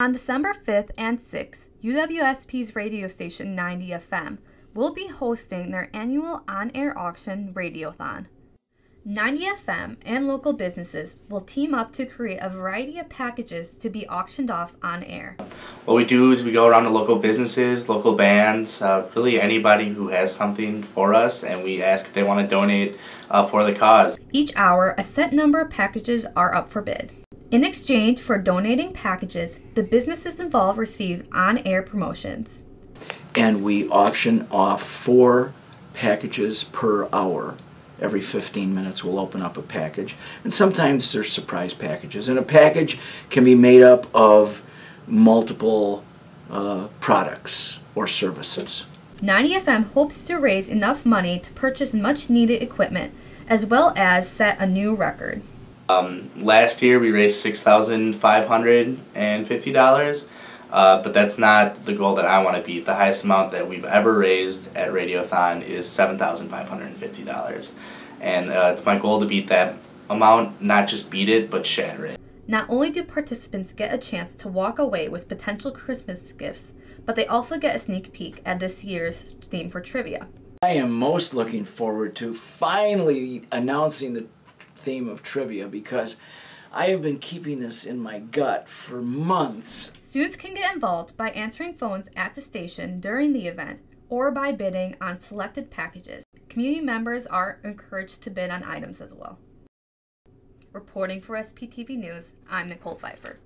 On December 5th and 6th, UWSP's radio station 90 FM will be hosting their annual on-air auction radiothon. 90 FM and local businesses will team up to create a variety of packages to be auctioned off on air. What we do is we go around to local businesses, local bands, really anybody who has something for us, and we ask if they want to donate for the cause. Each hour, a set number of packages are up for bid. In exchange for donating packages, the businesses involved receive on-air promotions. And we auction off 4 packages per hour. Every 15 minutes we'll open up a package. And sometimes there's surprise packages. And a package can be made up of multiple products or services. 90 FM hopes to raise enough money to purchase much needed equipment, as well as set a new record. Last year we raised $6,550, but that's not the goal that I want to beat. The highest amount that we've ever raised at Radiothon is $7,550, and it's my goal to beat that amount, not just beat it, but shatter it. Not only do participants get a chance to walk away with potential Christmas gifts, but they also get a sneak peek at this year's theme for trivia. I am most looking forward to finally announcing the theme of trivia, because I have been keeping this in my gut for months. Students can get involved by answering phones at the station during the event or by bidding on selected packages. Community members are encouraged to bid on items as well. Reporting for SPTV News, I'm Nicole Pfeiffer.